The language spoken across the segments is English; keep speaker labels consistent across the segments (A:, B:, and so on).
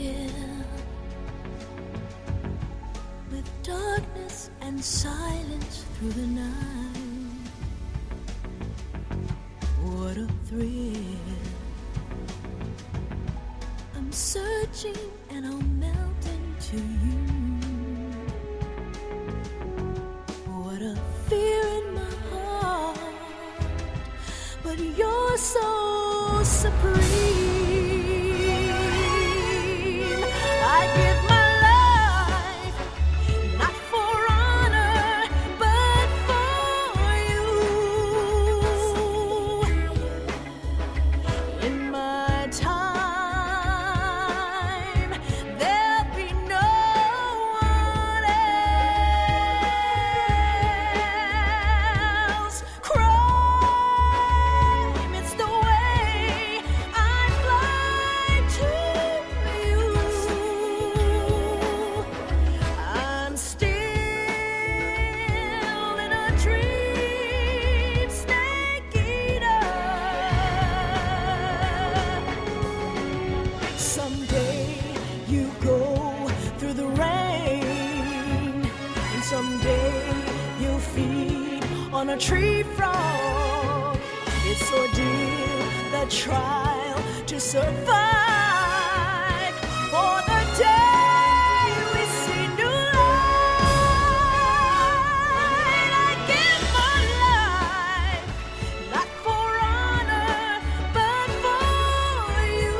A: here with darkness and silence through the night. What a thrill. I'm searching and I'll melt into you. What a fear in my heart, but you're so supreme. I give my life, not for honor, but for you. In my time, there'll be no one else. Crime, it's the way I fly to you. I'm still in a dream, snake eater. Someday you go through the rain, and someday you'll feed on a tree frog. It's ordeal, the trial to survive for the day we see new light. I give my life, not for honor, but for you.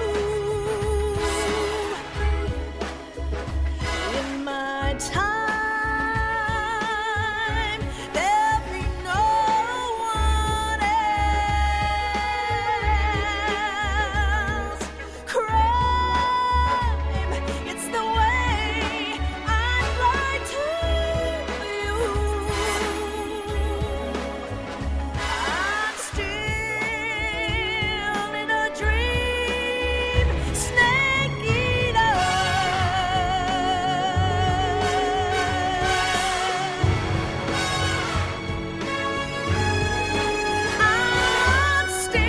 A: In my time, there'll be no one else. Crime, it's the way I fly to you. I'm still in a dream, snake eater. I'm still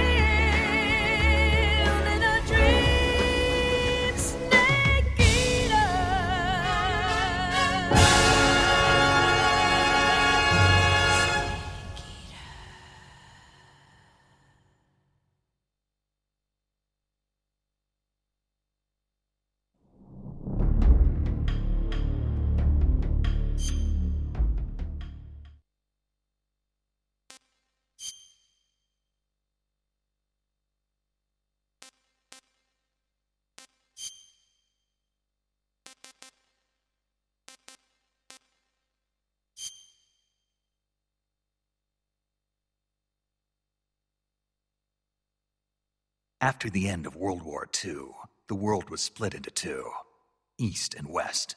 A: in a dream, snake eater.
B: After the end of World War II, the world was split into two, East and West.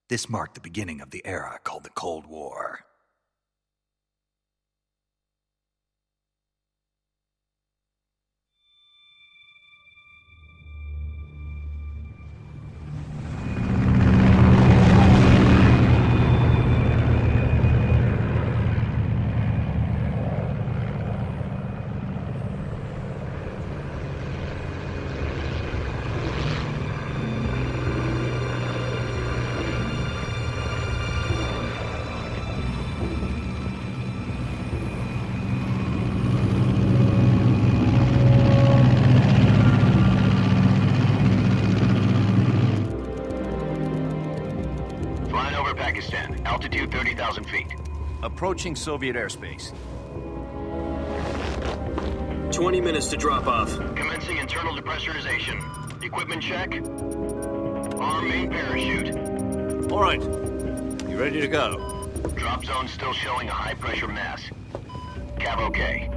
B: This marked the beginning of the era called the Cold War.
C: Flying over Pakistan, altitude 30,000 feet.
D: Approaching Soviet airspace.
E: 20 minutes to drop off.
C: Commencing internal depressurization. Equipment check. Arm main parachute.
D: All right. You ready to go?
C: Drop zone still showing a high pressure mass. Cav okay.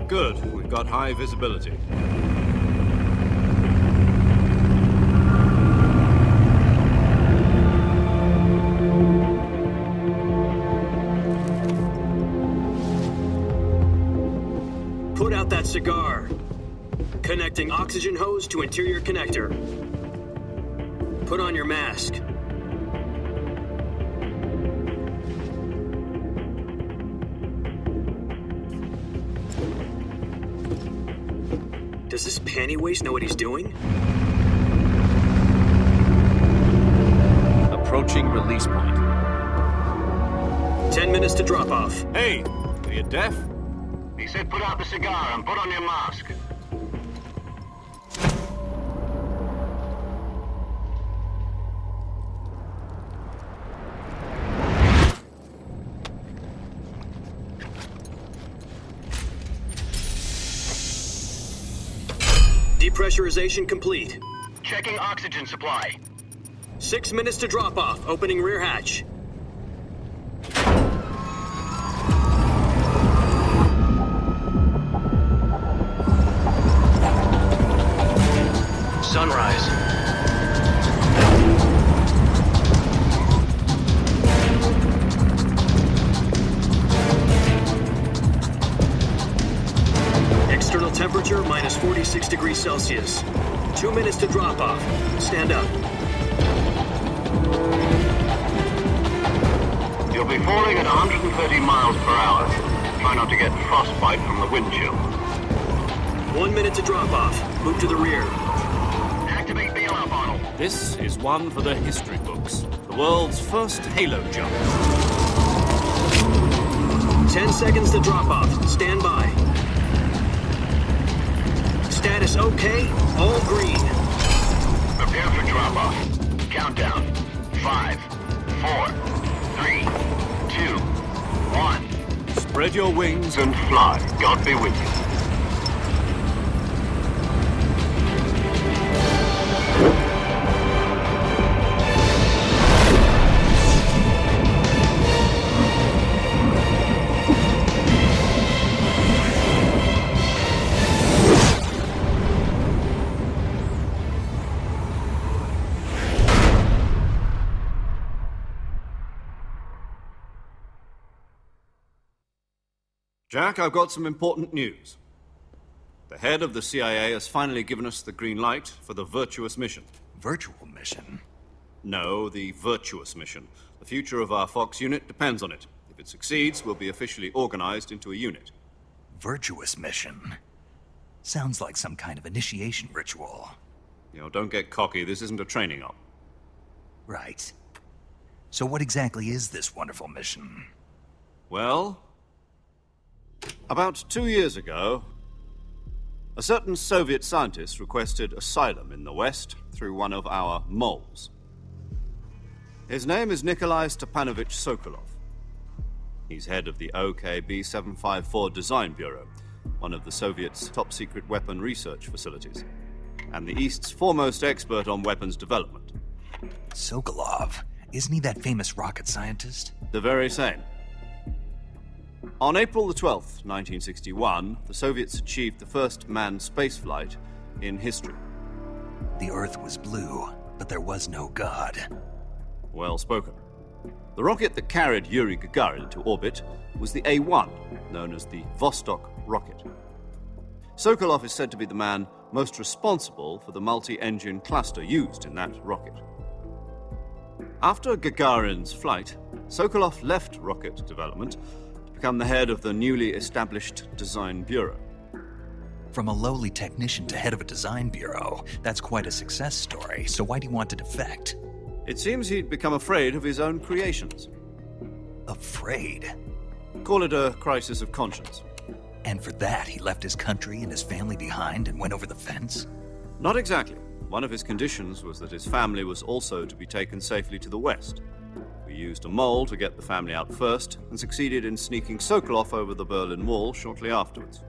D: Good. We've got high visibility.
E: Put out that cigar. Connecting oxygen hose to interior connector. Put on your mask. Does this panty waste know what he's doing?
D: Approaching release point.
E: 10 minutes to drop off.
D: Hey, are you deaf?
C: He said put out the cigar and put on your mask.
E: Depressurization complete.
C: Checking oxygen supply.
E: 6 minutes to drop off. Opening rear hatch.
C: Sunrise.
E: External temperature minus 46 degrees Celsius. 2 minutes to drop off. Stand up.
C: You'll be falling at 130 miles per hour. Try not to get frostbite from the wind chill.
E: 1 minute to drop off. Move to the rear.
C: Activate bailout bottle.
D: This is one for the history books. The world's first halo jump.
E: 10 seconds to drop off. Stand by. Status okay. All green.
C: Prepare for drop-off. Countdown. 5, 4, 3, 2, 1.
D: Spread your wings
C: And fly. God be with you.
D: Jack, I've got some important news. The head of the CIA has finally given us the green light for the virtuous mission.
B: Virtual mission?
D: No, the virtuous mission. The future of our Fox unit depends on it. If it succeeds, we'll be officially organized into a unit.
B: Virtuous mission? Sounds like some kind of initiation ritual.
D: You know, don't get cocky. This isn't a training op.
B: Right. So what exactly is this wonderful mission?
D: Well, about 2 years ago, a certain Soviet scientist requested asylum in the West through one of our moles. His name is Nikolai Stepanovich Sokolov. He's head of the OKB 754 Design Bureau, one of the Soviets' top-secret weapon research facilities, and the East's foremost expert on weapons development.
B: Sokolov? Isn't he that famous rocket scientist?
D: The very same. On April the 12th, 1961, the Soviets achieved the first manned spaceflight in history.
B: The Earth was blue, but there was no God.
D: Well spoken. The rocket that carried Yuri Gagarin into orbit was the A-1, known as the Vostok rocket. Sokolov is said to be the man most responsible for the multi-engine cluster used in that rocket. After Gagarin's flight, Sokolov left rocket development to become the head of the newly established Design Bureau.
B: From a lowly technician to head of a design bureau, that's quite a success story, so why'd he want to defect?
D: It seems he'd become afraid of his own creations.
B: Afraid?
D: Call it a crisis of conscience.
B: And for that, he left his country and his family behind and went over the fence?
D: Not exactly. One of his conditions was that his family was also to be taken safely to the West. We used a mole to get the family out first and succeeded in sneaking Sokolov over the Berlin Wall shortly afterwards.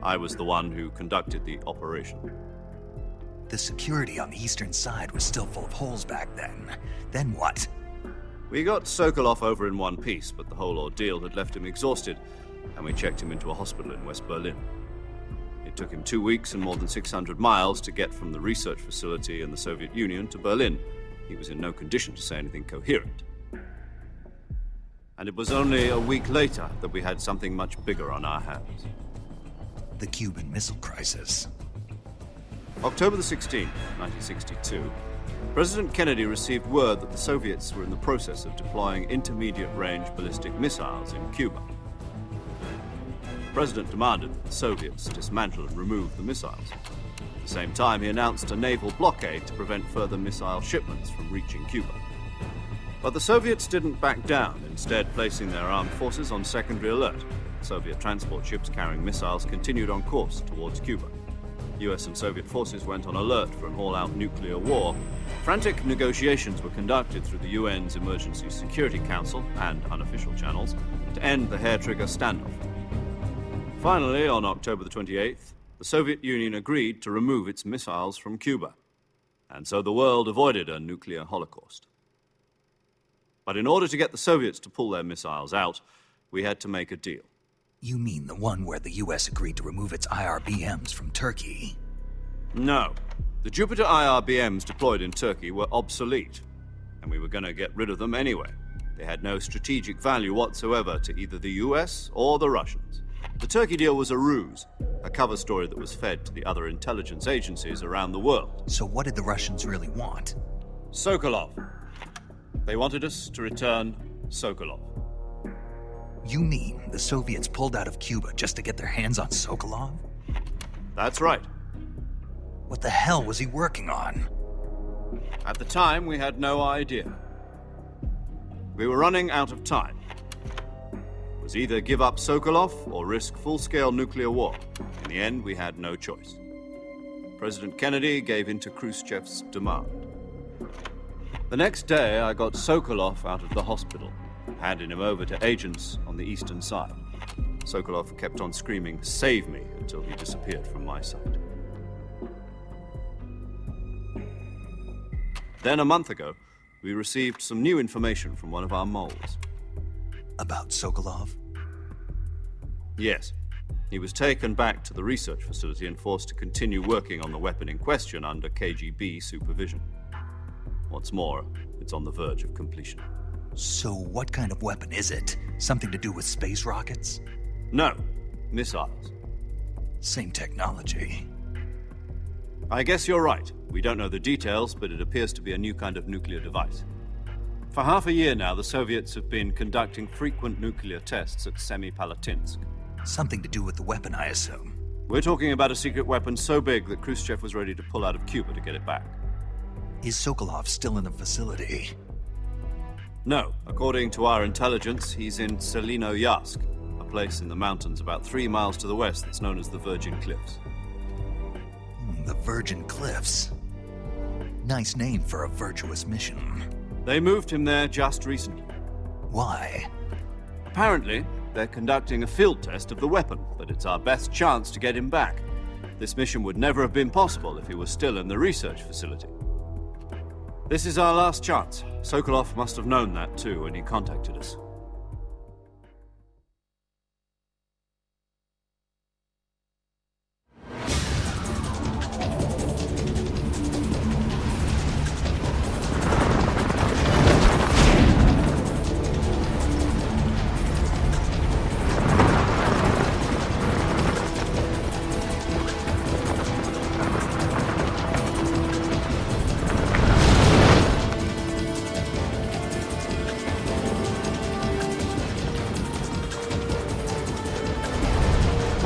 D: I was the one who conducted the operation.
B: The security on the eastern side was still full of holes back then. Then what?
D: We got Sokolov over in one piece, but the whole ordeal had left him exhausted, and we checked him into a hospital in West Berlin. It took him 2 weeks and more than 600 miles to get from the research facility in the Soviet Union to Berlin. He was in no condition to say anything coherent. And it was only a week later that we had something much bigger on our hands.
B: The Cuban Missile Crisis.
D: October the 16th, 1962, President Kennedy received word that the Soviets were in the process of deploying intermediate-range ballistic missiles in Cuba. The president demanded that the Soviets dismantle and remove the missiles. At the same time, he announced a naval blockade to prevent further missile shipments from reaching Cuba. But the Soviets didn't back down, instead placing their armed forces on secondary alert. Soviet transport ships carrying missiles continued on course towards Cuba. US and Soviet forces went on alert for an all-out nuclear war. Frantic negotiations were conducted through the UN's Emergency Security Council and unofficial channels to end the hair-trigger standoff. Finally, on October the 28th, the Soviet Union agreed to remove its missiles from Cuba, and so the world avoided a nuclear holocaust. But in order to get the Soviets to pull their missiles out, we had to make a deal.
B: You mean the one where the US agreed to remove its IRBMs from Turkey?
D: No. The Jupiter IRBMs deployed in Turkey were obsolete, and we were going to get rid of them anyway. They had no strategic value whatsoever to either the US or the Russians. The Turkey deal was a ruse, a cover story that was fed to the other intelligence agencies around the world.
B: So what did the Russians really want?
D: Sokolov. They wanted us to return Sokolov.
B: You mean the Soviets pulled out of Cuba just to get their hands on Sokolov?
D: That's right.
B: What the hell was he working on?
D: At the time, we had no idea. We were running out of time. It was either give up Sokolov or risk full-scale nuclear war. In the end, we had no choice. President Kennedy gave in to Khrushchev's demand. The next day, I got Sokolov out of the hospital, handing him over to agents on the eastern side. Sokolov kept on screaming, "Save me," until he disappeared from my sight. Then, a month ago, we received some new information from one of our moles.
B: About Sokolov?
D: Yes. He was taken back to the research facility and forced to continue working on the weapon in question under KGB supervision. What's more, it's on the verge of completion.
B: So what kind of weapon is it? Something to do with space rockets?
D: No, missiles.
B: Same technology.
D: I guess you're right. We don't know the details, but it appears to be a new kind of nuclear device. For half a year now, the Soviets have been conducting frequent nuclear tests at Semipalatinsk.
B: Something to do with the weapon, I assume.
D: We're talking about a secret weapon so big that Khrushchev was ready to pull out of Cuba to get it back.
B: Is Sokolov still in the facility?
D: No. According to our intelligence, he's in Selinoyarsk, a place in the mountains about 3 miles to the west that's known as the Virgin Cliffs.
B: The Virgin Cliffs. Nice name for a virtuous mission.
D: They moved him there just recently.
B: Why?
D: Apparently, they're conducting a field test of the weapon, but it's our best chance to get him back. This mission would never have been possible if he was still in the research facility. This is our last chance. Sokolov must have known that too when he contacted us.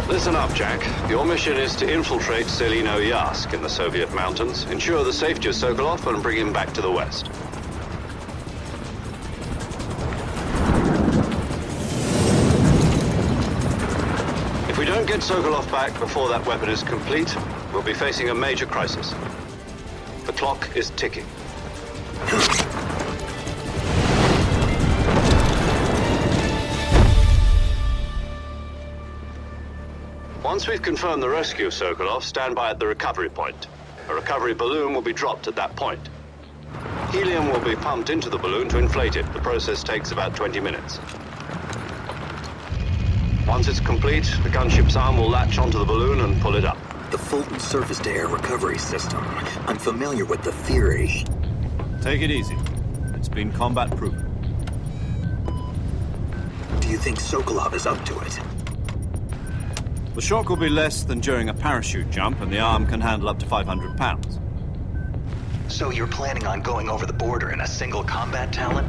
C: Listen up, Jack. Your mission is to infiltrate Selinoyarsk in the Soviet mountains, ensure the safety of Sokolov, and bring him back to the west. If we don't get Sokolov back before that weapon is complete, we'll be facing a major crisis. The clock is ticking. Once we've confirmed the rescue of Sokolov, stand by at the recovery point. A recovery balloon will be dropped at that point. Helium will be pumped into the balloon to inflate it. The process takes about 20 minutes. Once it's complete, the gunship's arm will latch onto the balloon and pull it up.
F: The Fulton surface-to-air recovery system. I'm familiar with the theory.
D: Take it easy. It's been combat-proven.
F: Do you think Sokolov is up to it?
D: The shock will be less than during a parachute jump, and the arm can handle up to 500 pounds.
F: So you're planning on going over the border in a single combat talent?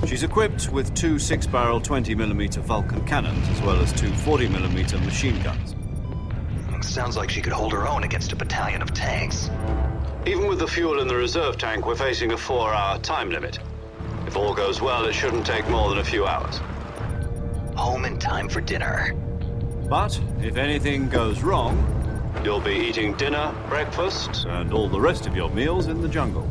D: She's equipped with two 6-barrel 20mm Vulcan cannons, as well as two 40mm machine guns.
B: Sounds like she could hold her own against a battalion of tanks.
C: Even with the fuel in the reserve tank, we're facing a 4-hour time limit. If all goes well, it shouldn't take more than a few hours.
B: Home in time for dinner.
D: But if anything goes wrong,
C: You'll be eating dinner, breakfast.
D: and all the rest of your meals in the jungle.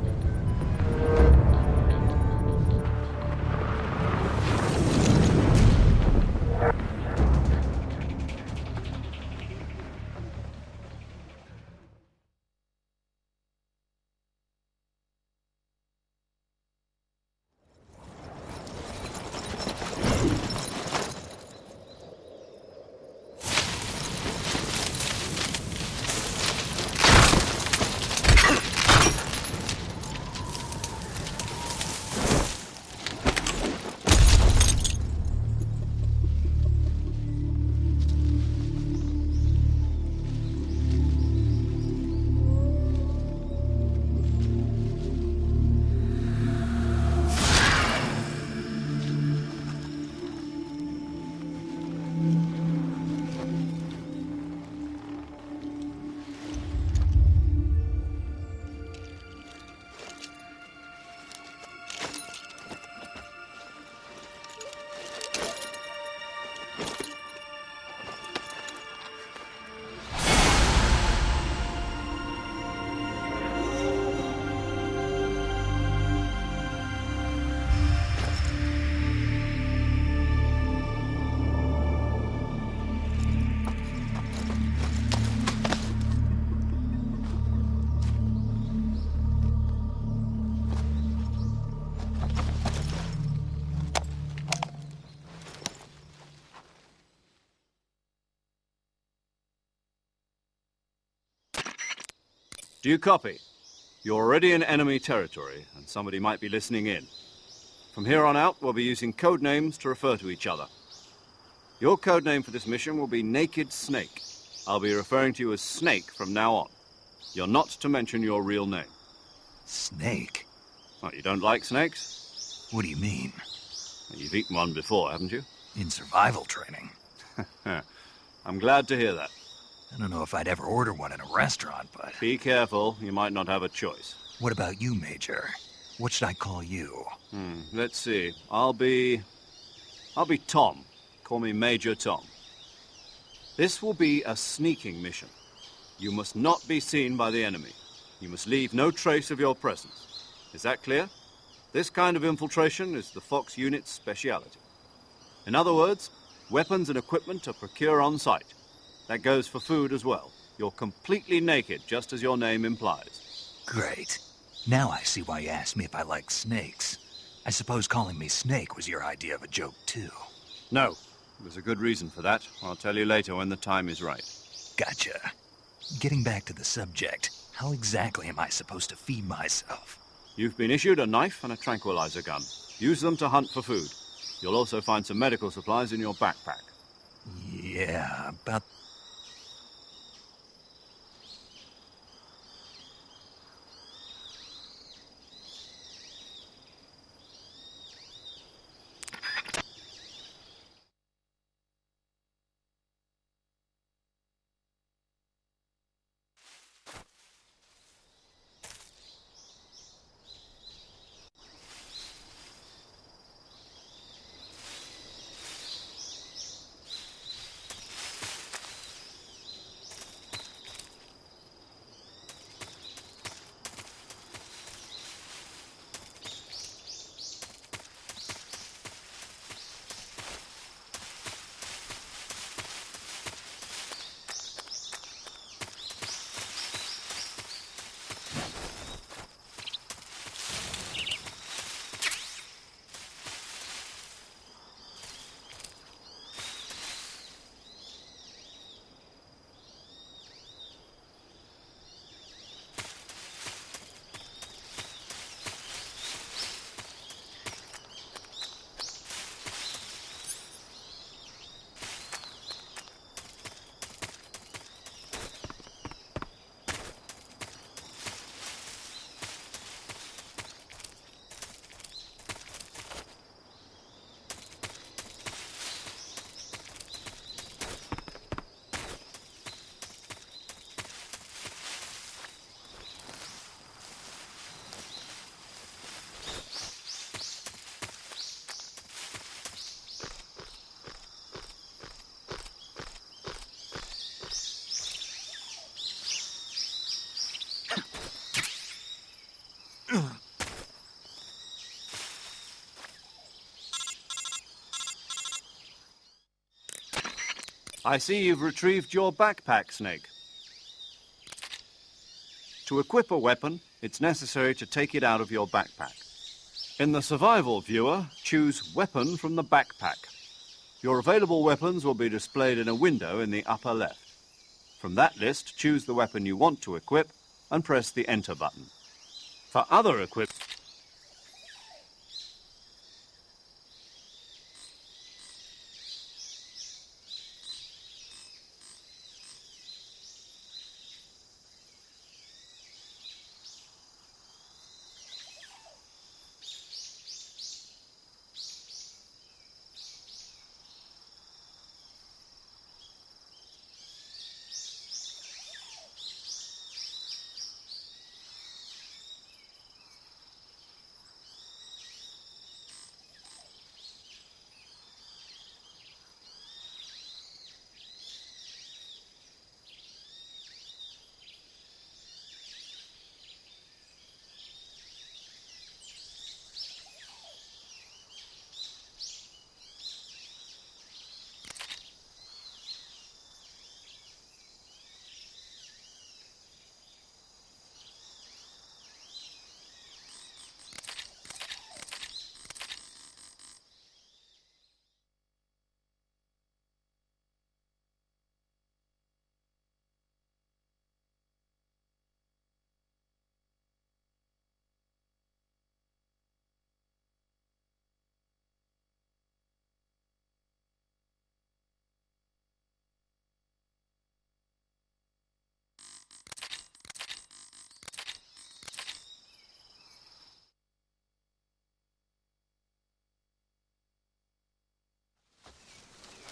D: Do you copy? You're already in enemy territory, and somebody might be listening in. From here on out, we'll be using code names to refer to each other. Your code name for this mission will be Naked Snake. I'll be referring to you as Snake from now on. You're not to mention your real name.
B: Snake?
D: What, you don't like snakes?
B: What do you mean?
D: Well, you've eaten one before, haven't you?
B: In survival training?
D: I'm glad to hear that.
B: I don't know if I'd ever order one in a restaurant, but...
D: Be careful, you might not have a choice.
B: What about you, Major? What should I call you?
D: Let's see. I'll be Tom. Call me Major Tom. This will be a sneaking mission. You must not be seen by the enemy. You must leave no trace of your presence. Is that clear? This kind of infiltration is the Fox unit's speciality. In other words, weapons and equipment are procured on site. That goes for food as well. You're completely naked, just as your name implies.
B: Great. Now I see why you asked me if I like snakes. I suppose calling me Snake was your idea of a joke, too.
D: No. There's a good reason for that. I'll tell you later when the time is right.
B: Gotcha. Getting back to the subject, how exactly am I supposed to feed myself?
D: You've been issued a knife and a tranquilizer gun. Use them to hunt for food. You'll also find some medical supplies in your backpack.
B: Yeah, about...
D: I see you've retrieved your backpack, Snake. To equip a weapon, it's necessary to take it out of your backpack. In the survival viewer, choose Weapon from the backpack. Your available weapons will be displayed in a window in the upper left. From that list, choose the weapon you want to equip and press the Enter button. For other equip...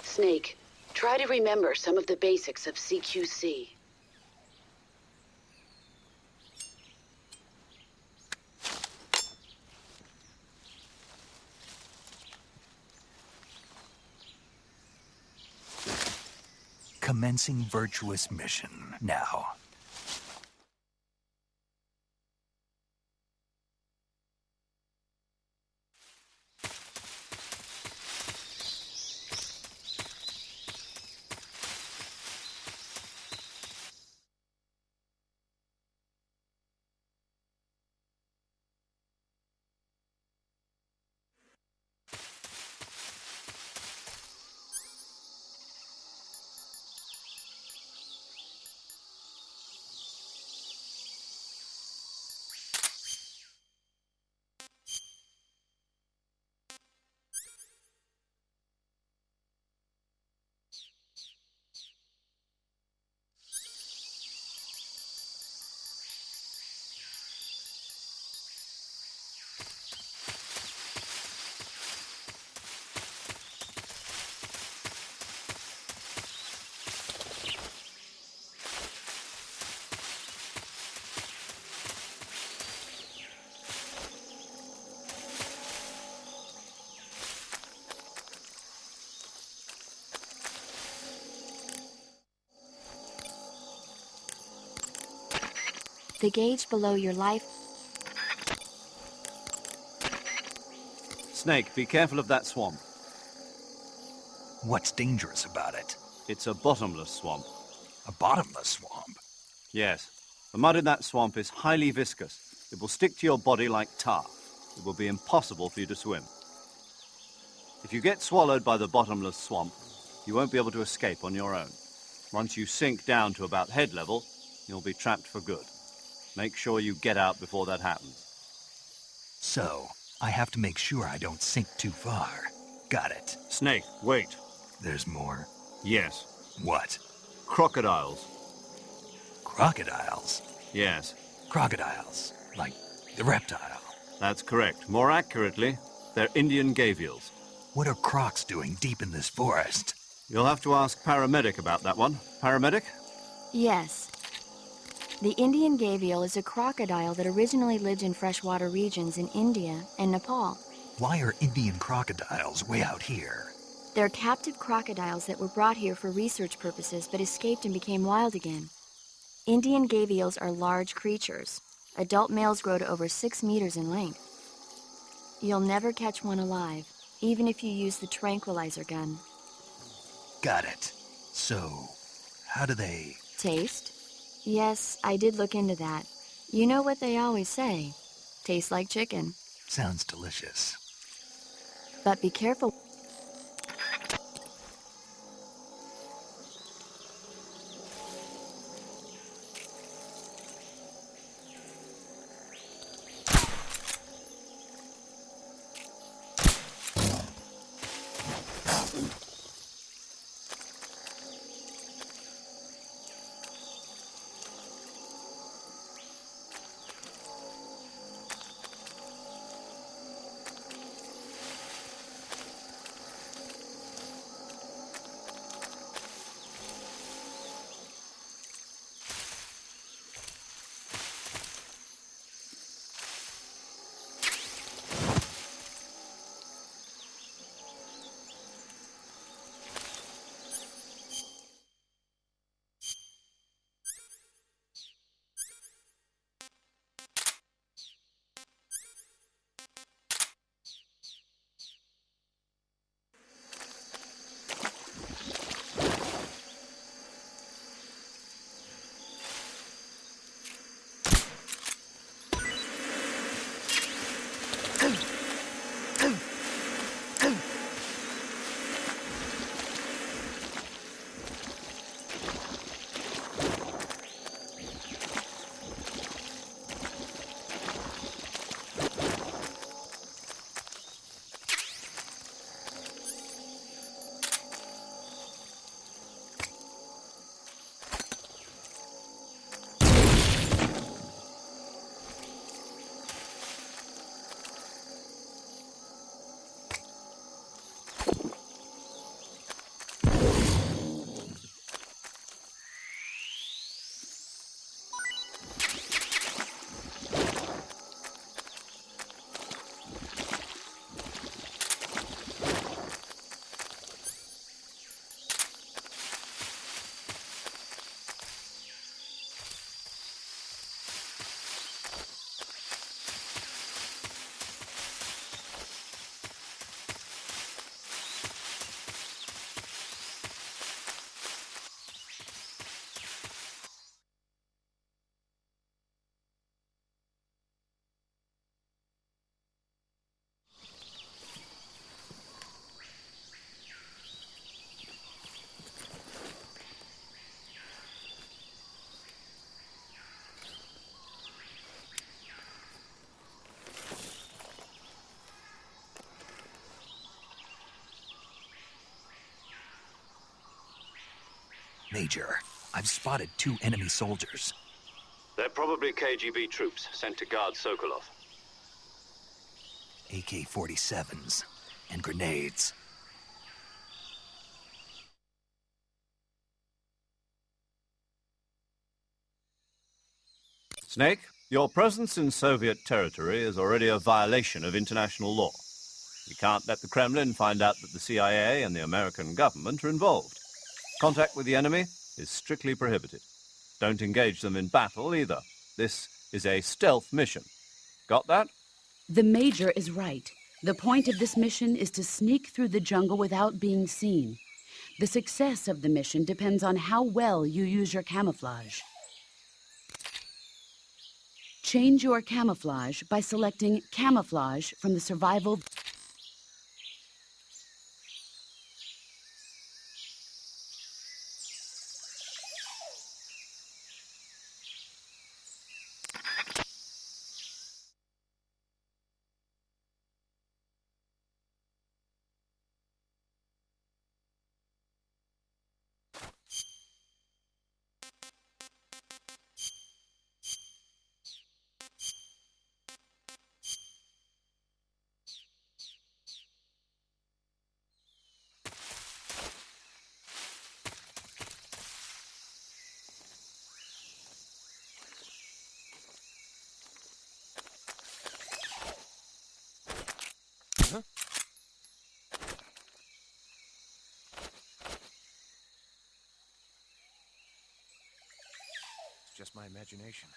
G: Snake, try to remember some of the basics of CQC.
B: Commencing virtuous mission now.
H: The gauge below your life...
D: Snake, be careful of that swamp.
B: What's dangerous about it?
D: It's a bottomless swamp.
B: A bottomless swamp?
D: Yes. The mud in that swamp is highly viscous. It will stick to your body like tar. It will be impossible for you to swim. If you get swallowed by the bottomless swamp, you won't be able to escape on your own. Once you sink down to about head level, you'll be trapped for good. Make sure you get out before that happens.
B: So, I have to make sure I don't sink too far. Got it.
D: Snake, wait.
B: There's more?
D: Yes.
B: What?
D: Crocodiles.
B: Crocodiles?
D: Yes.
B: Crocodiles. Like the reptile.
D: That's correct. More accurately, they're Indian gavials.
B: What are crocs doing deep in this forest?
D: You'll have to ask Paramedic about that one. Paramedic?
H: Yes. The Indian gavial is a crocodile that originally lived in freshwater regions in India and Nepal.
B: Why are Indian crocodiles way out here?
H: They're captive crocodiles that were brought here for research purposes but escaped and became wild again. Indian gavials are large creatures. Adult males grow to over 6 meters in length. You'll never catch one alive, even if you use the tranquilizer gun.
B: Got it. So, how do they...
H: Taste? Yes, I did look into that. You know what they always say. Tastes like chicken.
B: Sounds delicious.
H: But be careful.
B: Major, I've spotted 2 enemy soldiers.
C: They're probably KGB troops sent to guard Sokolov.
B: AK-47s and grenades.
D: Snake, your presence in Soviet territory is already a violation of international law. We can't let the Kremlin find out that the CIA and the American government are involved. Contact with the enemy is strictly prohibited. Don't engage them in battle either. This is a stealth mission. Got that?
I: The Major is right. The point of this mission is to sneak through the jungle without being seen. The success of the mission depends on how well you use your camouflage. Change your camouflage by selecting Camouflage from the Survival.
J: It's just my imagination.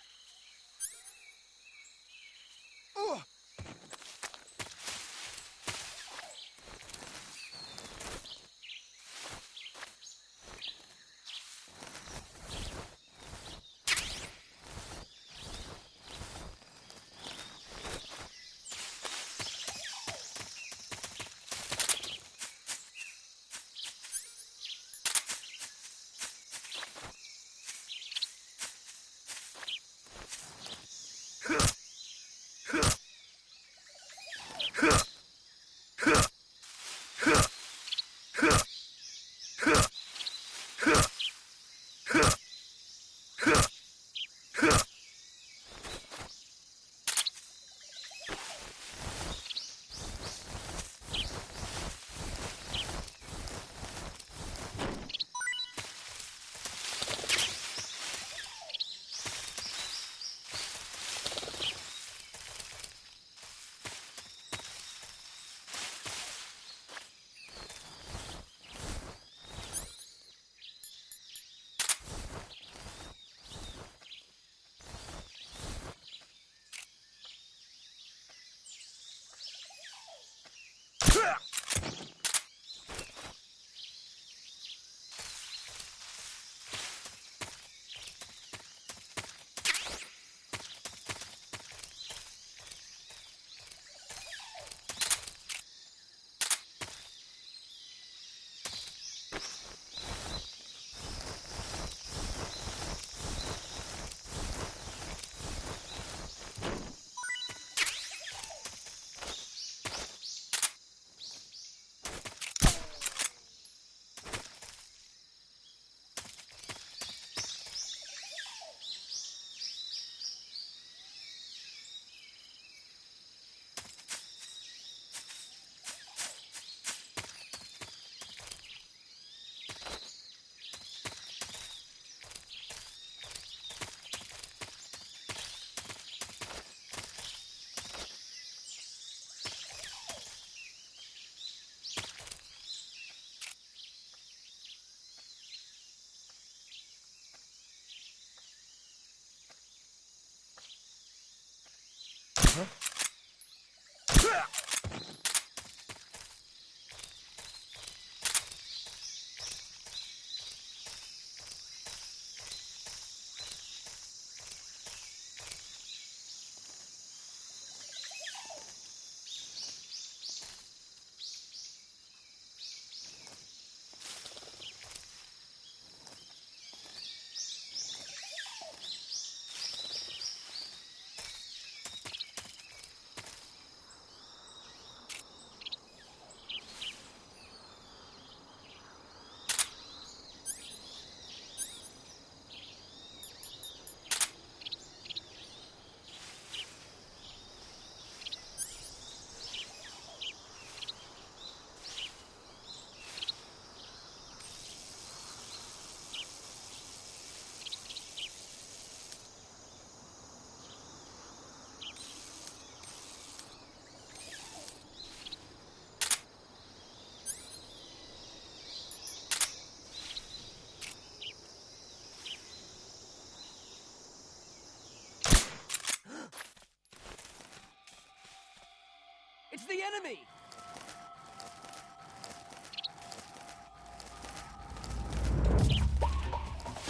K: It's the enemy!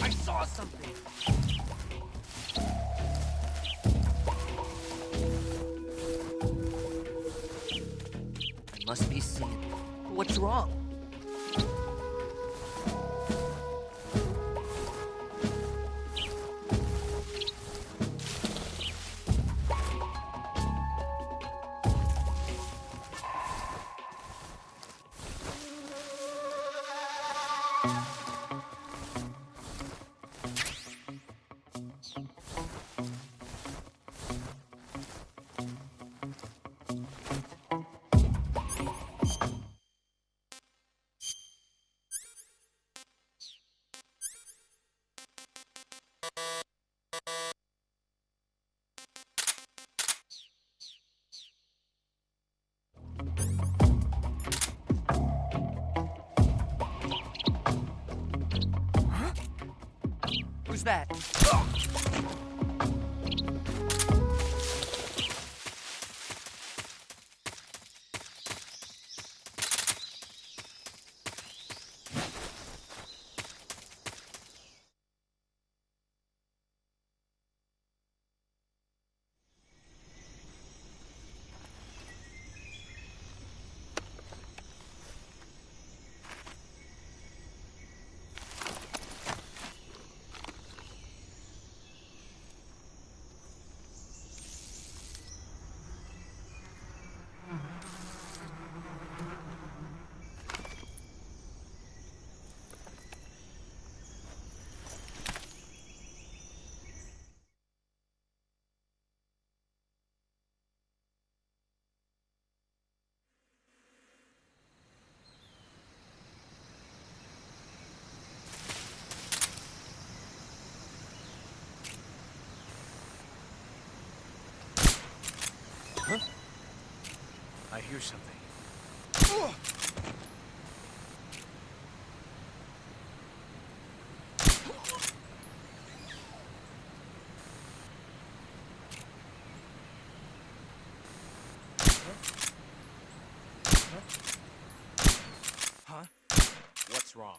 K: I saw something! I must be seeing. What's wrong? Who's that?
J: I hear something. Huh? What's wrong?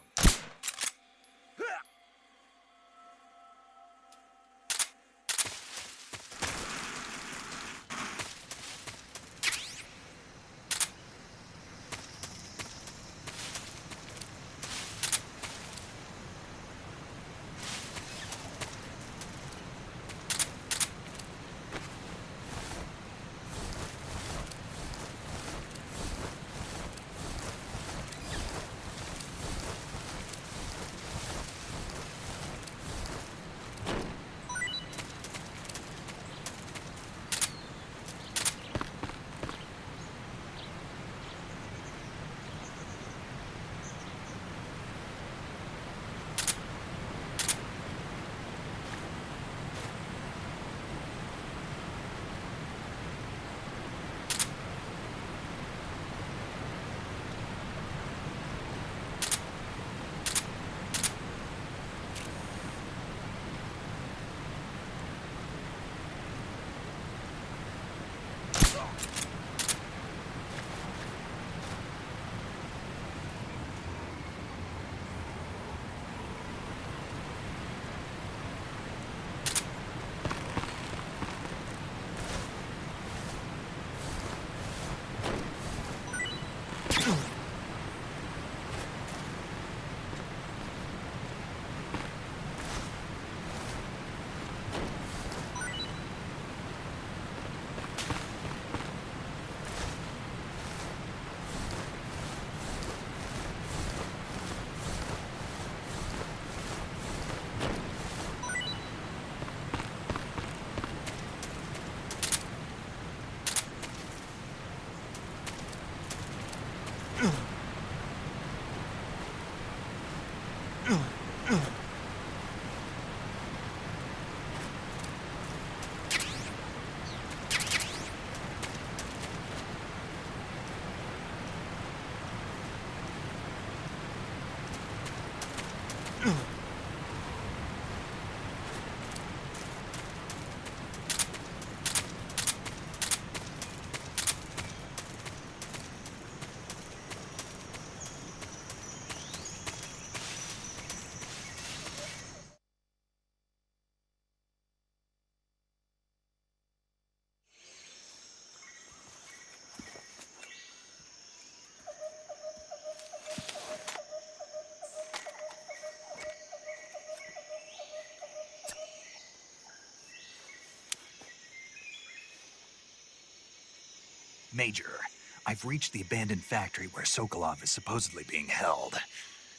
B: Major, I've reached the abandoned factory where Sokolov is supposedly being held.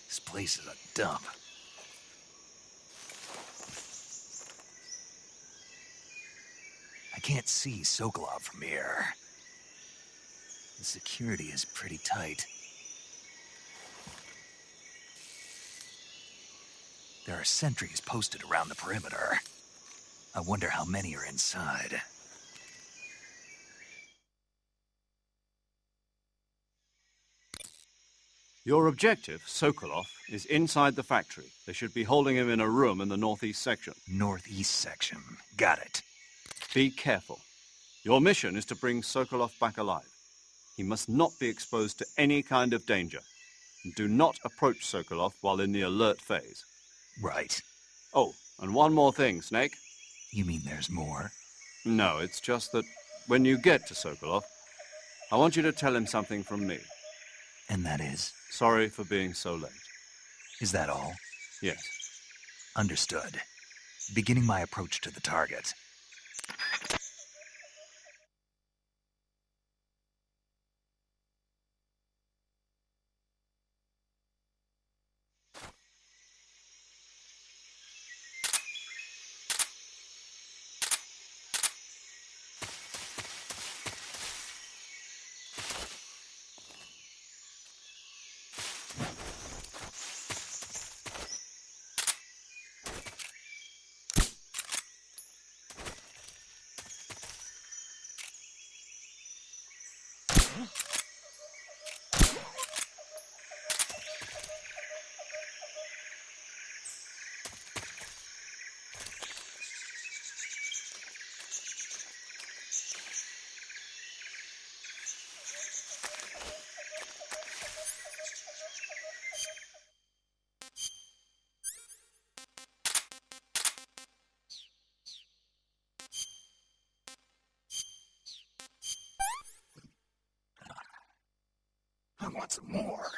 B: This place is a dump. I can't see Sokolov from here. The security is pretty tight. There are sentries posted around the perimeter. I wonder how many are inside.
D: Your objective, Sokolov, is inside the factory. They should be holding him in a room in the northeast section.
B: Northeast section. Got it.
D: Be careful. Your mission is to bring Sokolov back alive. He must not be exposed to any kind of danger. And do not approach Sokolov while in the alert phase.
B: Right.
D: Oh, and one more thing, Snake.
B: You mean there's more?
D: No, it's just that when you get to Sokolov, I want you to tell him something from me.
B: And that is?
D: Sorry for being so late.
B: Is that all?
D: Yes.
B: Understood. Beginning my approach to the target. I want some more.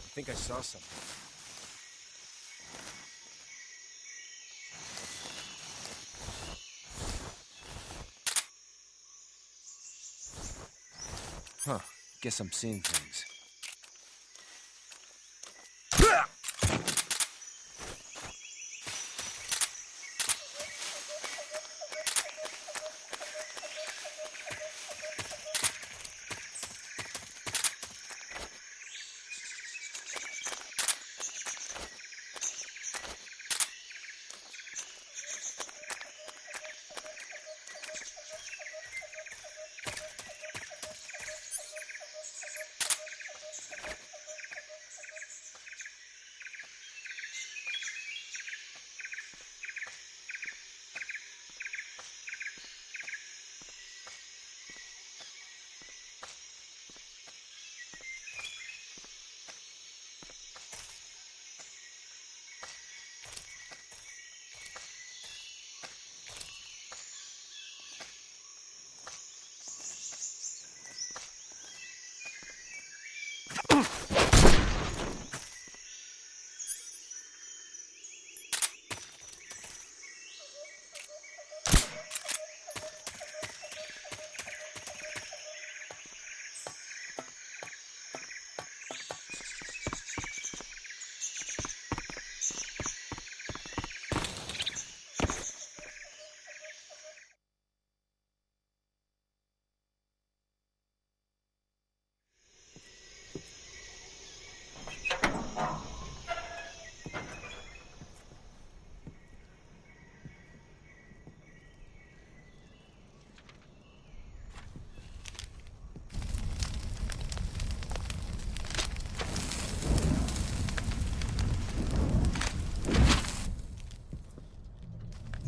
J: I think I saw something. Huh. Guess I'm seeing things.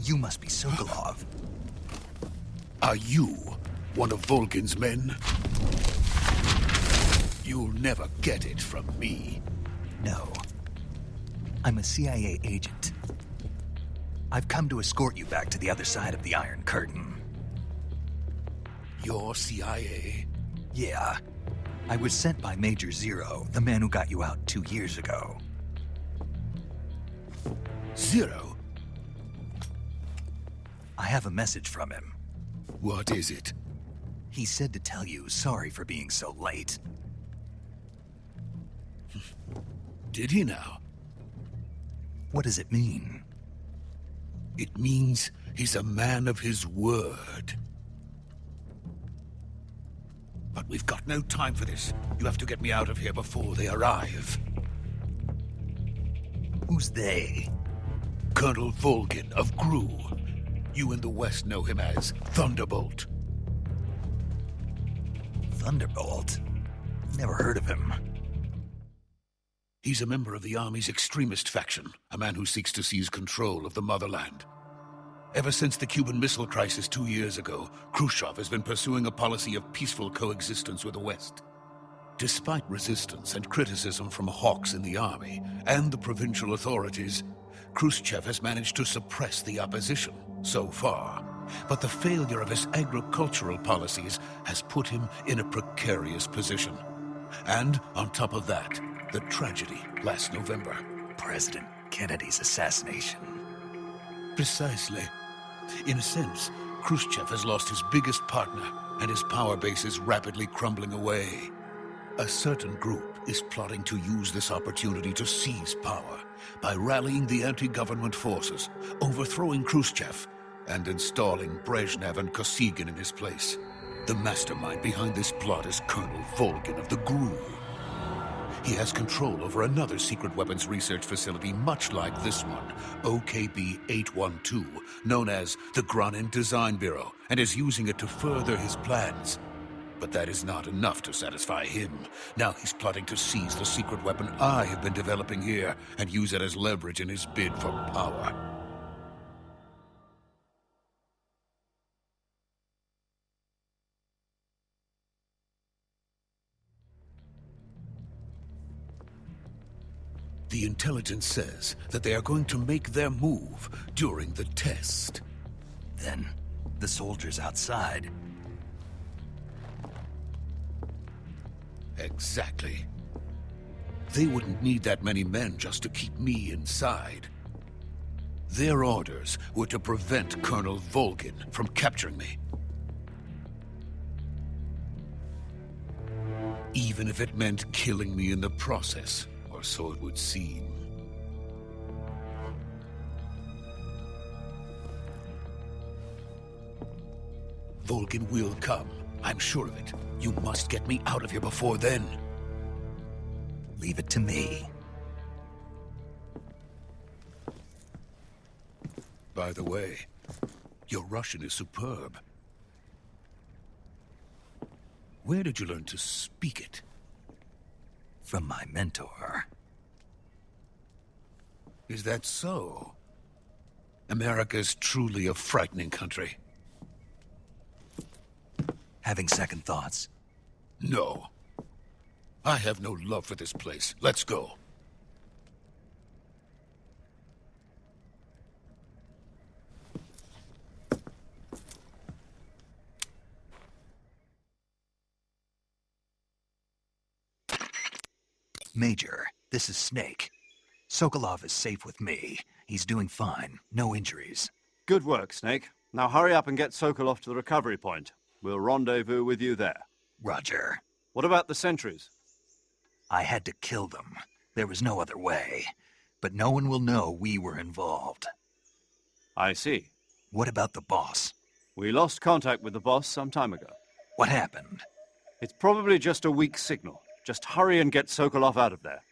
B: You must be Sokolov.
L: Are you one of Volgin's men? You'll never get it from me.
B: No. I'm a CIA agent. I've come to escort you back to the other side of the Iron Curtain.
L: You're CIA?
B: Yeah. I was sent by Major Zero, the man who got you out 2 years ago.
L: Zero?
B: I have a message from him.
L: What is it?
B: He said to tell you sorry for being so late.
L: Did he now?
B: What does it mean?
L: It means he's a man of his word. But we've got no time for this. You have to get me out of here before they arrive.
B: Who's they?
L: Colonel Volgin of Gru. You in the West know him as Thunderbolt.
B: Thunderbolt? Never heard of him.
L: He's a member of the Army's extremist faction, a man who seeks to seize control of the motherland. Ever since the Cuban Missile Crisis 2 years ago, Khrushchev has been pursuing a policy of peaceful coexistence with the West. Despite resistance and criticism from hawks in the army and the provincial authorities, Khrushchev has managed to suppress the opposition so far. But the failure of his agricultural policies has put him in a precarious position. And on top of that, the tragedy last November.
B: President Kennedy's assassination.
L: Precisely. In a sense, Khrushchev has lost his biggest partner, and his power base is rapidly crumbling away. A certain group is plotting to use this opportunity to seize power by rallying the anti-government forces, overthrowing Khrushchev, and installing Brezhnev and Kosygin in his place. The mastermind behind this plot is Colonel Volgin of the Gru. He has control over another secret weapons research facility much like this one, OKB-812, known as the Granin Design Bureau, and is using it to further his plans. But that is not enough to satisfy him. Now he's plotting to seize the secret weapon I have been developing here and use it as leverage in his bid for power. The intelligence says that they are going to make their move during the test.
B: Then, the soldiers outside.
L: Exactly. They wouldn't need that many men just to keep me inside. Their orders were to prevent Colonel Volgin from capturing me. Even if it meant killing me in the process. Or so it would seem. Volgin will come. I'm sure of it. You must get me out of here before then.
B: Leave it to me.
L: By the way, your Russian is superb. Where did you learn to speak it?
B: From my mentor.
L: Is that so? America's truly a frightening country.
B: Having second thoughts?
L: No. I have no love for this place. Let's go.
B: Major, this is Snake. Sokolov is safe with me. He's doing fine. No injuries.
D: Good work, Snake. Now hurry up and get Sokolov to the recovery point. We'll rendezvous with you there.
B: Roger.
D: What about the sentries?
B: I had to kill them. There was no other way. But no one will know we were involved.
D: I see.
B: What about the boss?
D: We lost contact with the boss some time ago.
B: What happened?
D: It's probably just a weak signal. Just hurry and get Sokolov out of there.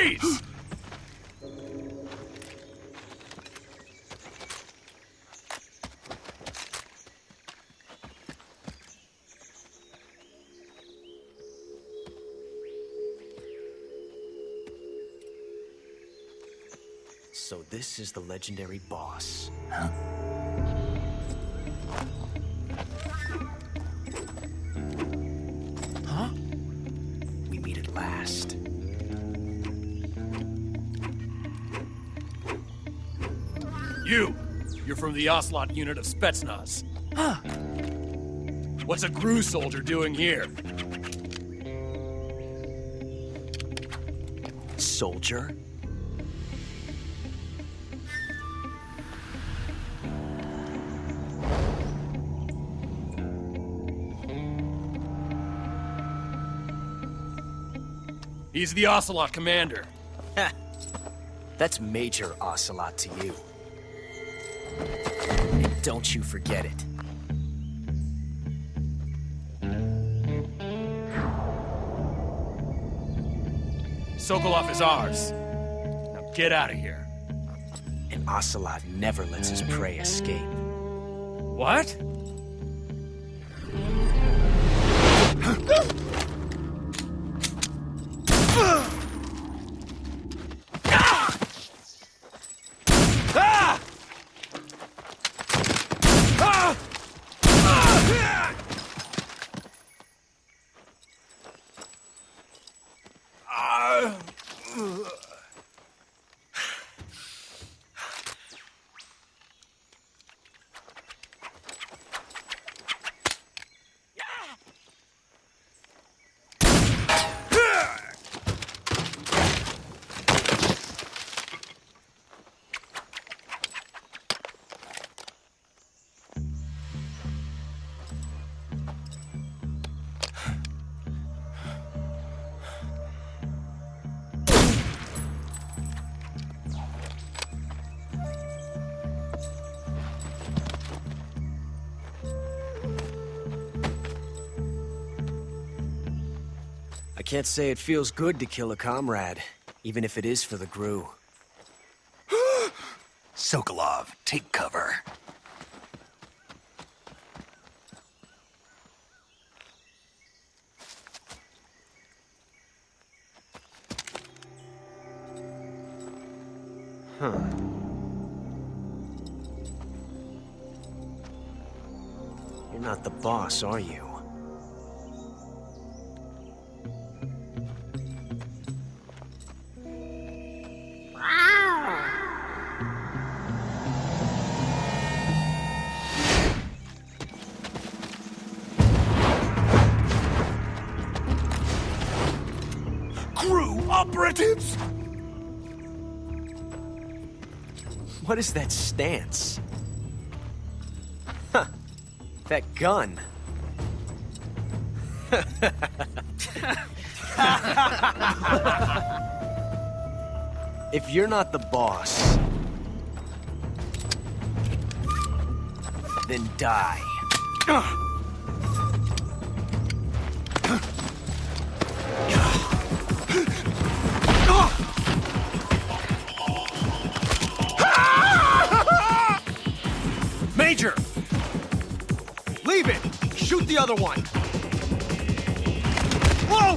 M: Freeze!
K: So this is the legendary boss.
B: Huh?
K: Huh? We meet at last.
M: You're from the Ocelot unit of Spetsnaz.
K: Huh.
M: What's a GRU soldier doing here?
K: Soldier?
M: He's the Ocelot commander.
K: Ha! That's Major Ocelot to you. And don't you forget it.
M: Sokolov is ours. Now get out of here.
K: And Ocelot never lets his prey escape.
M: What?
K: I can't say it feels good to kill a comrade, even if it is for the GRU.
B: Sokolov, take cover.
K: Huh. You're not the boss, are you?
M: GRU operatives!
K: What is that stance? Huh. That gun. If you're not the boss, then die.
M: Major!
K: Leave it! Shoot the other one!
M: Whoa!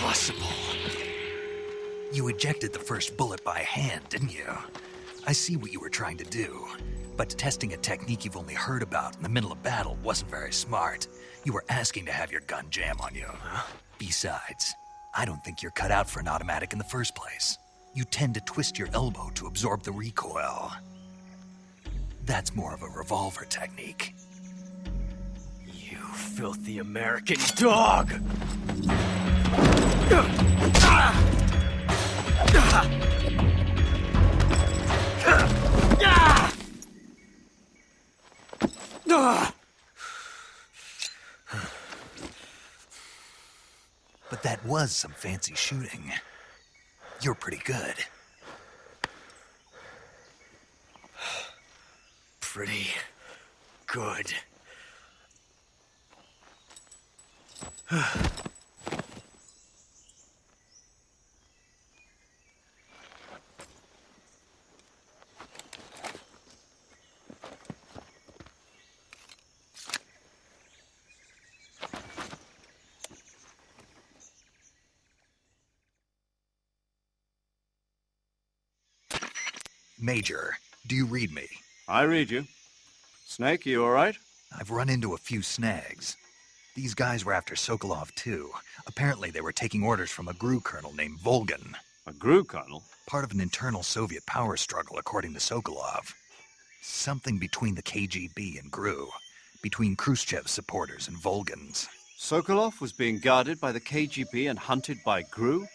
B: Impossible. You ejected the first bullet by hand, didn't you? I see what you were trying to do. But testing a technique you've only heard about in the middle of battle wasn't very smart. You were asking to have your gun jam on you. Huh? Besides, I don't think you're cut out for an automatic in the first place. You tend to twist your elbow to absorb the recoil. That's more of a revolver technique.
K: You filthy American dog!
B: But that was some fancy shooting. You're pretty good.
K: Pretty good.
B: Major, do you read me?
D: I read you. Snake, you all right?
B: I've run into a few snags. These guys were after Sokolov, too. Apparently they were taking orders from a GRU colonel named Volgan.
D: A GRU colonel?
B: Part of an internal Soviet power struggle, according to Sokolov. Something between the KGB and GRU. Between Khrushchev's supporters and Volgan's.
D: Sokolov was being guarded by the KGB and hunted by GRU?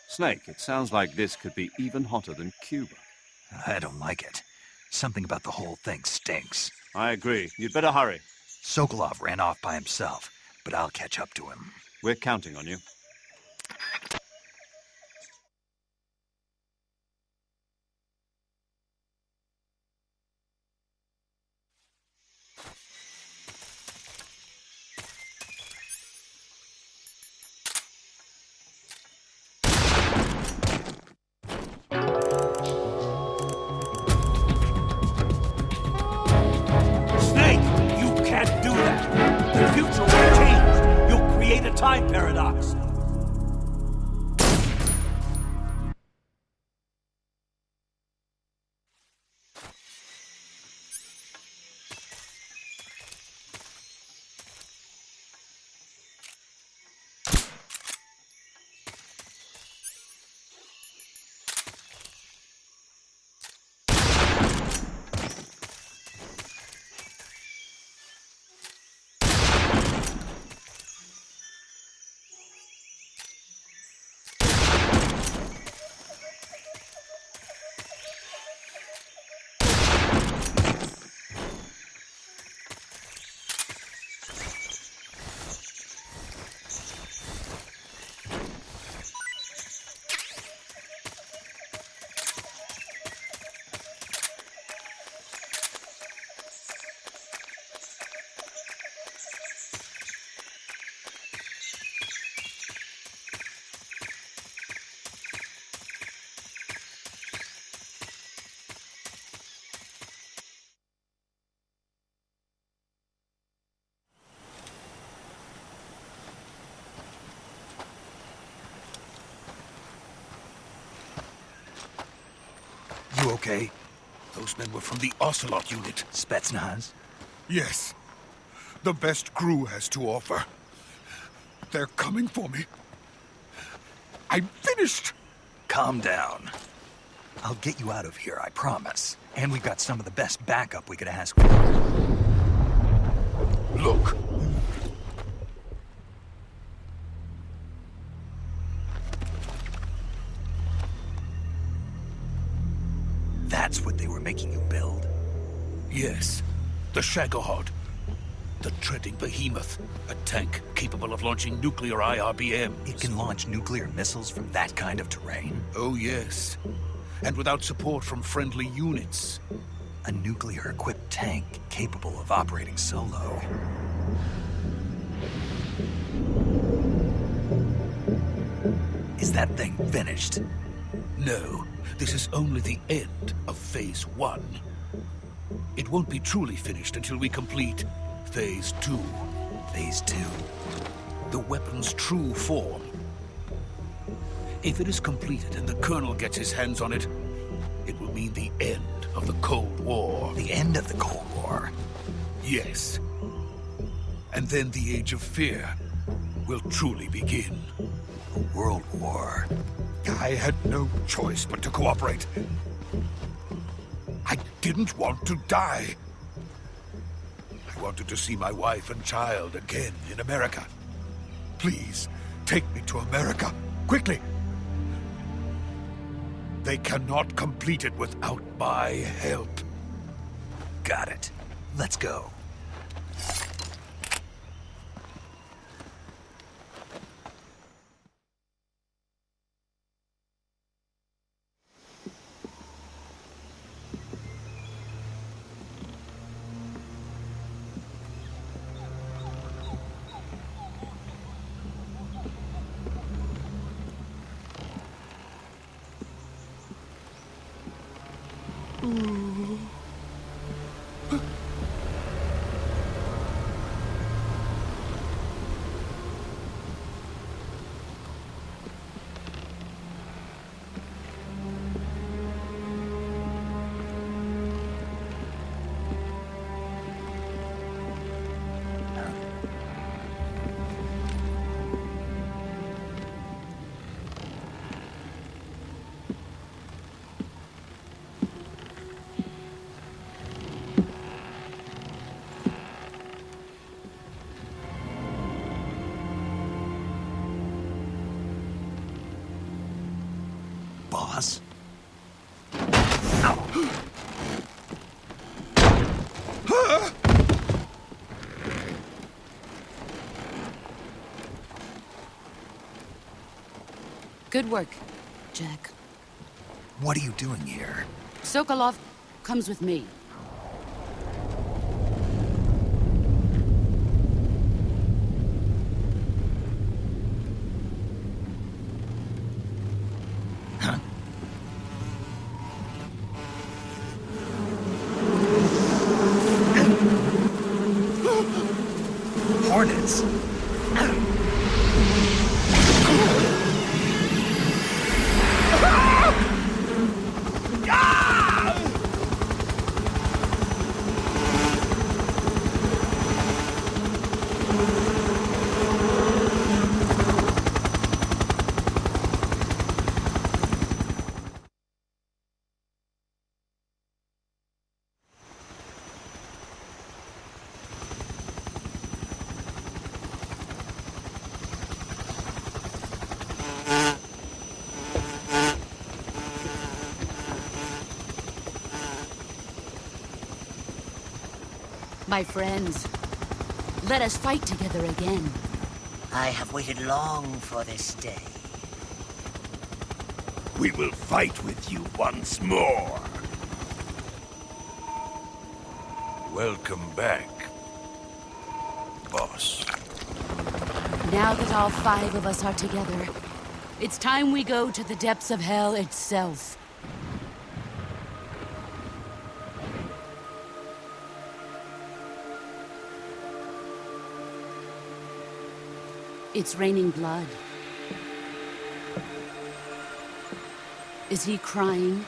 D: Snake, it sounds like this could be even hotter than Cuba.
B: I don't like it. Something about the whole thing stinks.
D: I agree. You'd better hurry.
B: Sokolov ran off by himself, but I'll catch up to him.
D: We're counting on you.
N: Time paradox.
B: You okay?
L: Those men were from the Ocelot unit.
B: Spetsnaz?
L: Yes. The best GRU has to offer. They're coming for me. I'm finished!
B: Calm down. I'll get you out of here, I promise. And we've got some of the best backup we could ask for.
L: Look.
B: That's what they were making you build?
L: Yes. The Shagohod. The treading behemoth. A tank capable of launching nuclear IRBMs.
B: It can launch nuclear missiles from that kind of terrain?
L: Oh, yes. And without support from friendly units.
B: A nuclear-equipped tank capable of operating solo. Is that thing finished?
L: No. This is only the end of Phase 1. It won't be truly finished until we complete Phase 2.
B: Phase 2?
L: The weapon's true form. If it is completed and the Colonel gets his hands on it, it will mean the end of the Cold War.
B: The end of the Cold War?
L: Yes. And then the Age of Fear will truly begin.
B: A world war.
L: I had no choice but to cooperate. I didn't want to die. I wanted to see my wife and child again in America. Please, take me to America, quickly. They cannot complete it without my help.
B: Got it. Let's go. Boss?
I: Good work, Jack.
B: What are you doing here?
I: Sokolov comes with me.
B: Hornets?
I: My friends, let us fight together again.
O: I have waited long for this day.
P: We will fight with you once more. Welcome back, boss.
I: Now that all 5 of us are together, it's time we go to the depths of hell itself. It's raining blood. Is he crying?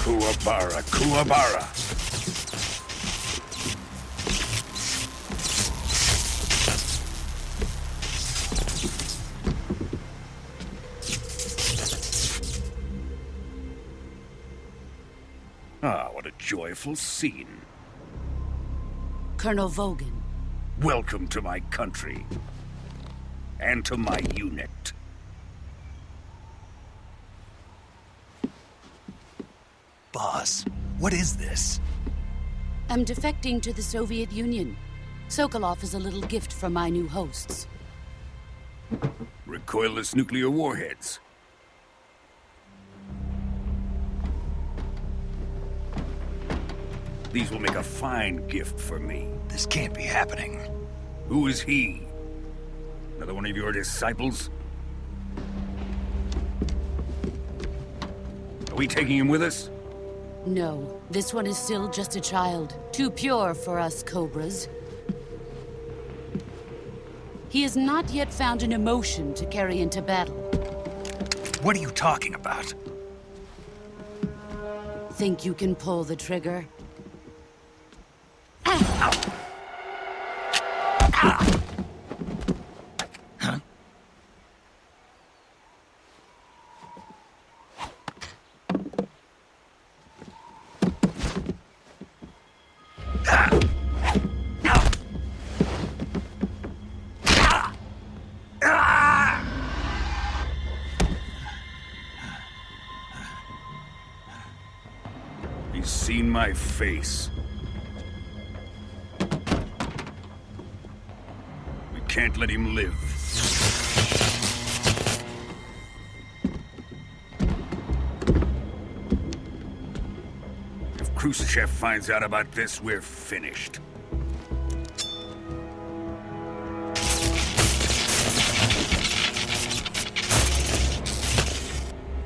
P: Kuwabara, Kuwabara. Ah, what a joyful scene.
I: Colonel Vogan.
P: Welcome to my country. And to my unit.
B: Boss, what is this?
I: I'm defecting to the Soviet Union. Sokolov is a little gift from my new hosts.
P: Recoilless nuclear warheads. These will make a fine gift for me.
B: This can't be happening.
P: Who is he? Another one of your disciples? Are we taking him with us?
I: No, this one is still just a child. Too pure for us cobras. He has not yet found an emotion to carry into battle.
B: What are you talking about?
I: Think you can pull the trigger?
P: He's seen my face. We can't let him live. If Khrushchev finds out about this, we're finished.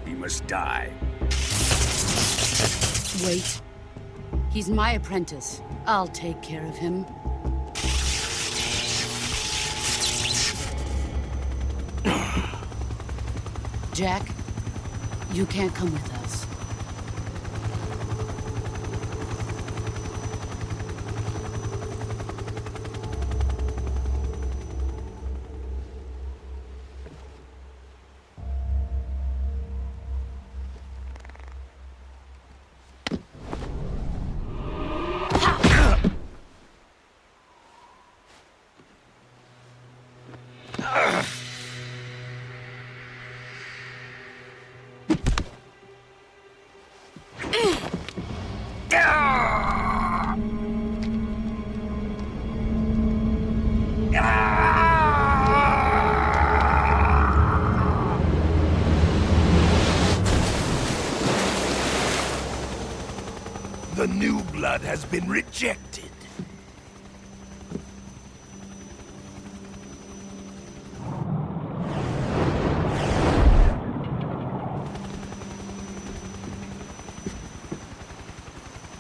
P: He must die.
I: Wait. He's my apprentice. I'll take care of him. Jack, you can't come with us.
N: The new blood has been rejected.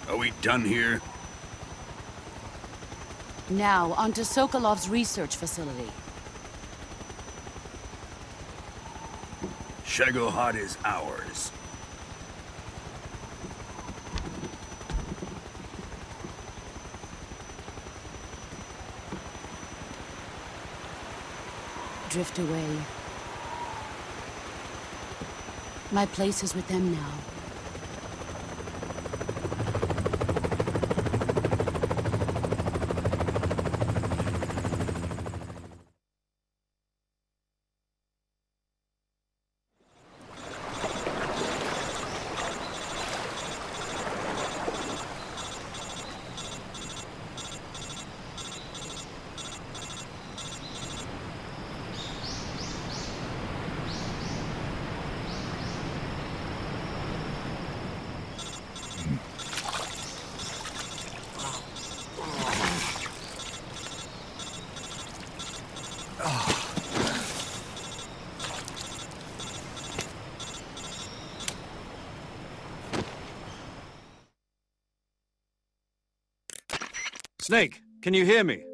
P: Are we done here?
I: Now, onto Sokolov's research facility.
P: Shagohod is ours.
I: Drift away. My place is with them now.
D: Snake, can you hear me?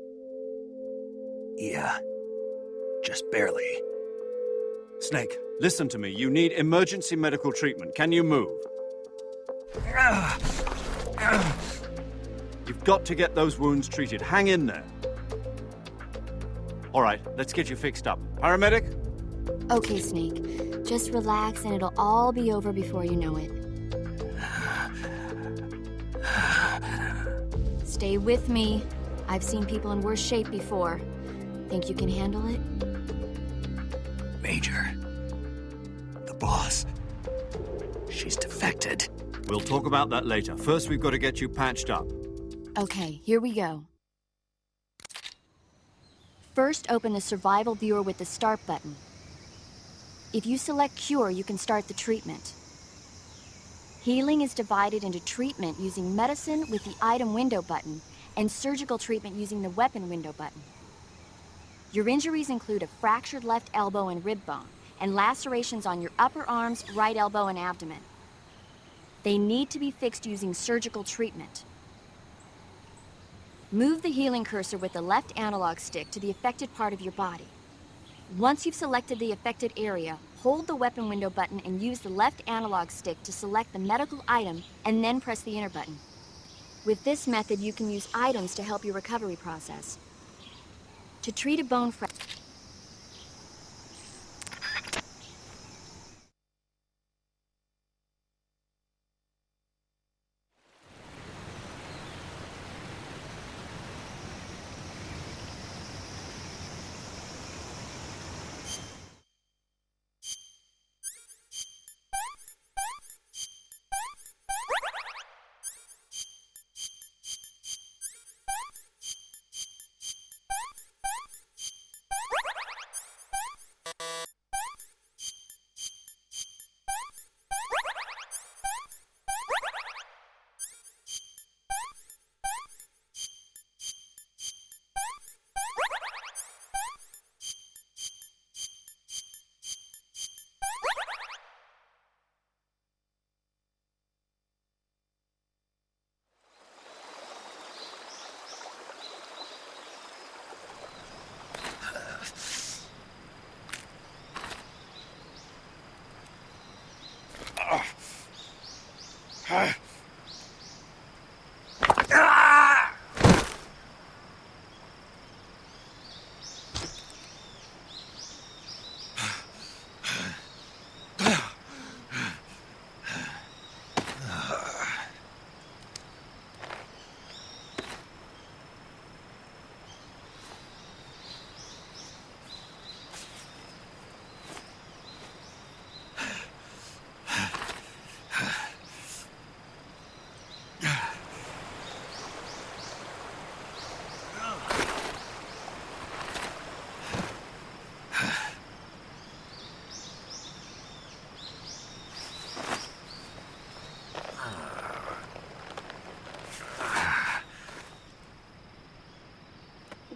B: Yeah. Just barely.
D: Snake, listen to me. You need emergency medical treatment. Can you move? You've got to get those wounds treated. Hang in there. All right, let's get you fixed up. Paramedic?
H: Okay, Snake. Just relax and it'll all be over before you know it. Stay with me. I've seen people in worse shape before. Think you can handle it?
B: Major. The boss. She's defected.
D: We'll talk about that later. First, we've got to get you patched up.
H: Okay, here we go. First, open the survival viewer with the start button. If you select cure, you can start the treatment. Healing is divided into treatment using medicine with the item window button and surgical treatment using the weapon window button. Your injuries include a fractured left elbow and rib bone, and lacerations on your upper arms, right elbow, and abdomen. They need to be fixed using surgical treatment. Move the healing cursor with the left analog stick to the affected part of your body. Once you've selected the affected area, hold the weapon window button and use the left analog stick to select the medical item and then press the enter button. With this method, you can use items to help your recovery process. To treat a bone fracture,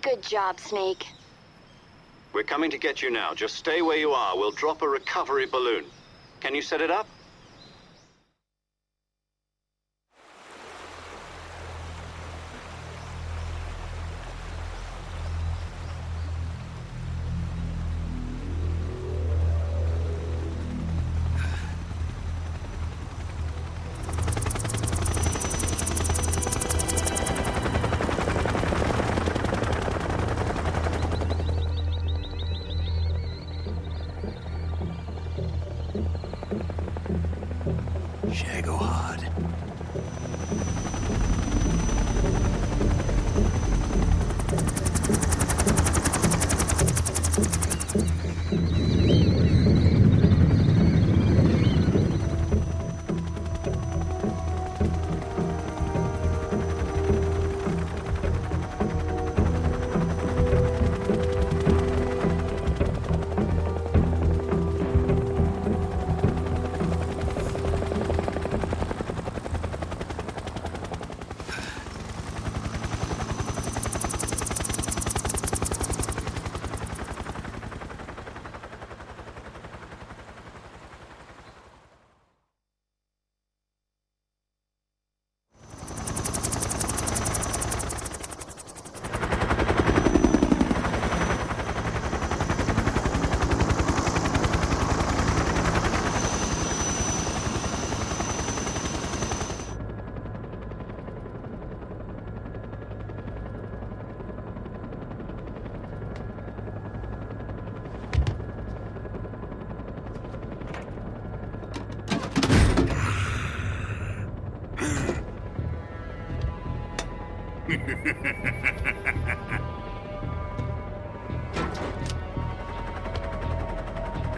G: Good job, Snake.
C: We're coming to get you now. Just stay where you are. We'll drop a recovery balloon. Can you set it up?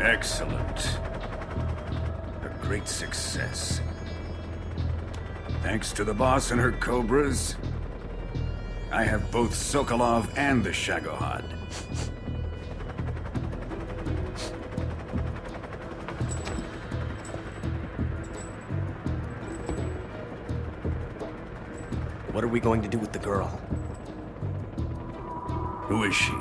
P: Excellent. A great success. Thanks to the boss and her cobras, I have both Sokolov and the Shagohod.
K: What are we going to do with the girl?
P: Who is she?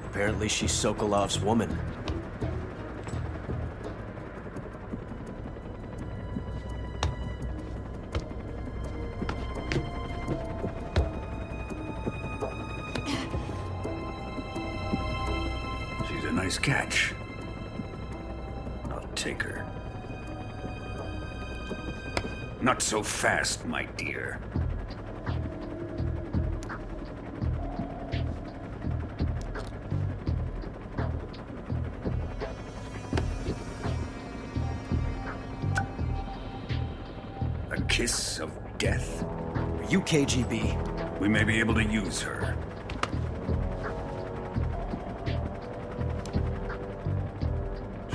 K: Apparently she's Sokolov's woman.
P: She's a nice catch. I'll take her. Not so fast, my dear. A kiss of death?
K: Are you KGB?
P: We may be able to use her.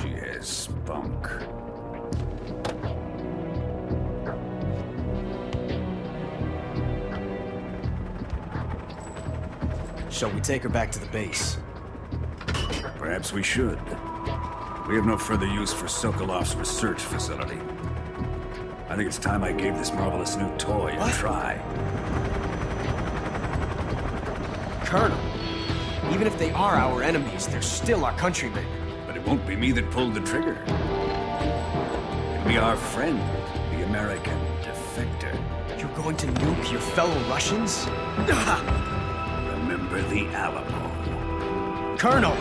P: She has spunk.
K: Shall we take her back to the base?
P: Perhaps we should. We have no further use for Sokolov's research facility. I think it's time I gave this marvelous new toy a try.
K: Colonel, even if they are our enemies, they're still our countrymen.
P: But it won't be me that pulled the trigger. It'll be our friend, the American defector.
K: You're going to nuke your fellow Russians?
P: Remember the Alamo.
K: Colonel!